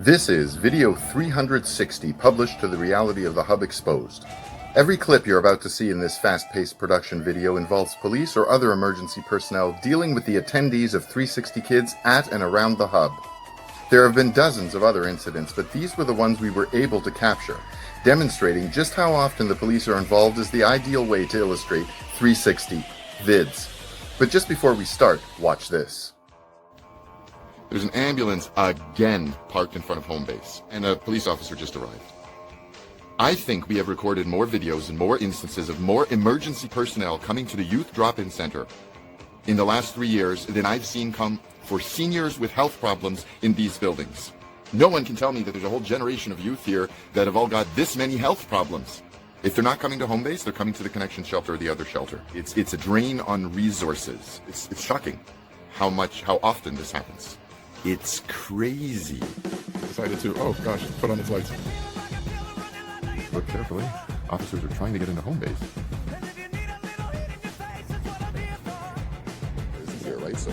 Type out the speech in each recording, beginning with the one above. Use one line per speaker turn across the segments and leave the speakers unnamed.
This is video 360 published to the reality of the Hub Exposed. Every clip you're about to see in this fast-paced production video involves police or other emergency personnel dealing with the attendees of 360 Kids at and around the Hub. There have been dozens of other incidents, but these were the ones we were able to capture, demonstrating just how often the police are involved is the ideal way to illustrate 360 vids. But just before we start, watch this. There's an ambulance again parked in front of home base, and a police officer just arrived. I think we have recorded more videos and more instances of more emergency personnel coming to the youth drop-in center in the last 3 years than I've seen come for seniors with health problems in these buildings. No one can tell me that there's a whole generation of youth here that have all got this many health problems. If they're not coming to home base, they're coming to the connection shelter or the other shelter. It's a drain on resources. It's shocking how often this happens. It's crazy. Decided to, oh gosh, put on its lights. Look carefully. Officers are trying to get into home base. Isn't there, right? So.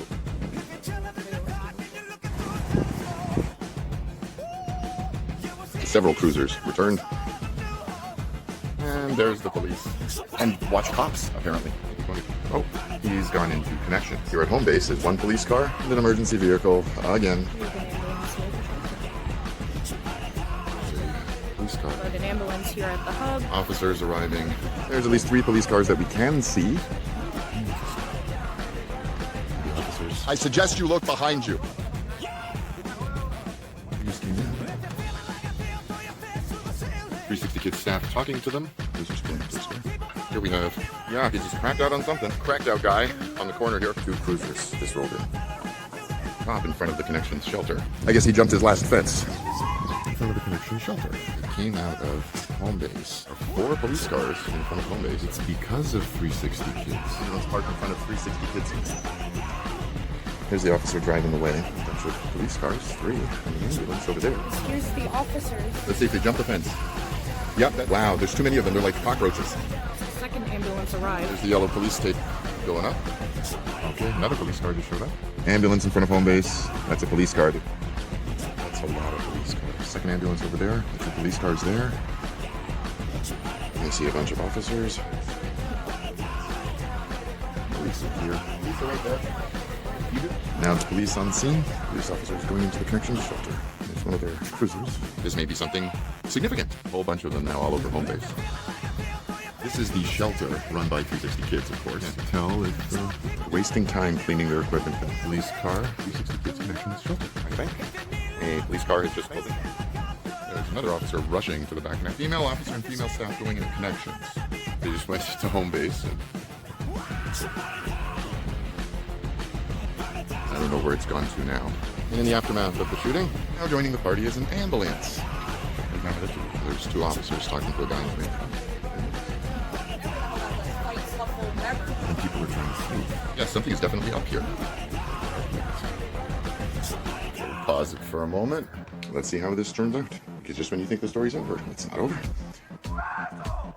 Several cruisers returned. And there's the police. And watch cops, apparently. Oh, he's gone into connection. Here at home base is one police car and an emergency vehicle again. Police car.
An ambulance here at the hub.
Officers arriving. There's at least 3 police cars that we can see. Officers. I suggest you look behind you. Police came in. 360 Kids staff talking to them. Here we have, he just cracked out on something. Cracked out guy on the corner here. 2 cruisers just rolled in. Cop in front of the connections shelter. I guess he jumped his last fence. In front of the connection shelter. It came out of home base. 4 police cars in front of home base. It's because of 360 Kids. Everyone's parked in front of 360 Kids. Here's the officer driving away. A bunch of police cars, 3, and the ambulance over there.
Here's the officers.
Let's see if they jump the fence. Yep, wow, there's too many of them. They're like cockroaches.
Second ambulance arrived.
There's the yellow police tape going up. Okay, another police car just showed up. Ambulance in front of home base. That's a police car. That's a lot of police cars. Second ambulance over there. That's the police cars there. I see a bunch of officers. Police are here. Police are right there. Now the police on scene. Police officers going into the connection shelter. There's one of their cruisers. This may be something significant. A whole bunch of them now all over home base. This is the shelter run by 360 Kids, of course. Can't tell if they're wasting time cleaning their equipment. Police car, 360 Kids connection shelter. I think. A police car has just pulled in. There's another officer rushing to the back. Now, female officer and female staff going into connections. They just went to home base. And I don't know where it's gone to now. And in the aftermath of the shooting, now joining the party is an ambulance. There's 2 officers talking to a guy in the main. And people are trying to sleep. Yeah, something is definitely up here. Pause it for a moment. Let's see how this turns out. Because just when you think the story's over, it's not over.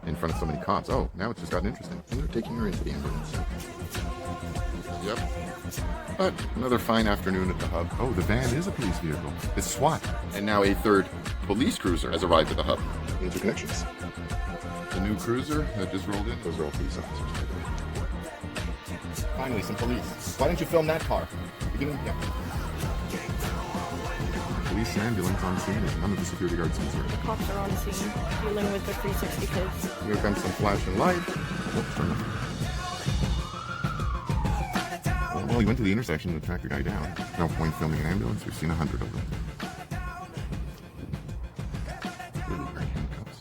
In front of so many cops. Oh, now it's just gotten interesting. And they're taking her into the ambulance. Yep. But another fine afternoon at the hub. Oh, the van is a police vehicle. It's SWAT. And now a 3rd police cruiser has arrived at the hub. Into connections. The new cruiser that just rolled in. Those are all police officers. Finally, some police. Why don't you film that car? Yeah. Police ambulance on scene and none of the security guards concerned.
The cops are on scene, dealing with the 360 Kids.
Here comes some flashing light. Oh, turn on. Well, he went to the intersection to track the guy down. No point filming an ambulance. We've seen 100 of them. Really wearing handcuffs.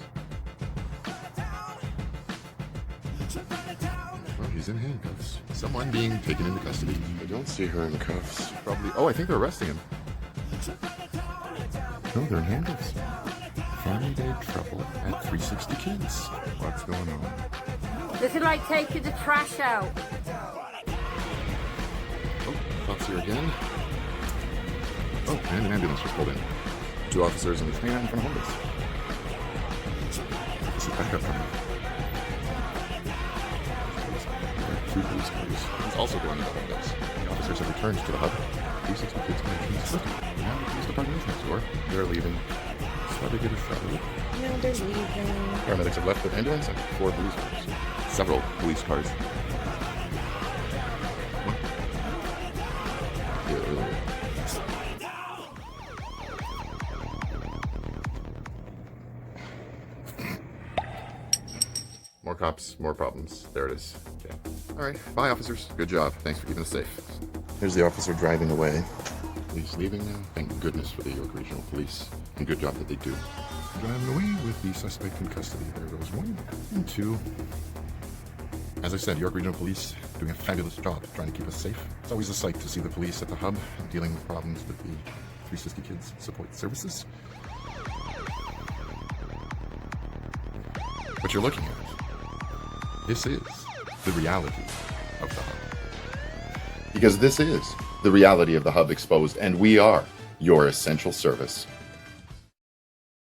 Well, he's in handcuffs. Someone being taken into custody. I don't see her in cuffs. Probably. Oh, I think they're arresting him. No, they're in handcuffs. Family day trouble at 360 Kids. What's going on?
This is like taking the trash out.
Oh, cops here again. Oh, and an ambulance just pulled in. 2 officers and a train in front of home base. This is backup coming. 2 police cars. He's also going into home base. The officers have returned to the hub. 360 Kids connections. Now the police department is next door. They're leaving. So they get a shot of it.
No, they're leaving.
Paramedics have left with ambulance and 4 police cars. Several police cars. More cops, more problems. There it is. Okay. All right. Bye, officers. Good job. Thanks for keeping us safe. Here's the officer driving away. Police leaving now. Thank goodness for the York Regional Police. And good job that they do. Driving away with the suspect in custody. There goes 1 and 2. As I said, York Regional Police doing a fabulous job trying to keep us safe. It's always a sight to see the police at the hub dealing with problems with the 360 Kids Support Services. What you're looking at, this is the reality of the hub. Because this is the reality of the hub exposed, and we are your essential service.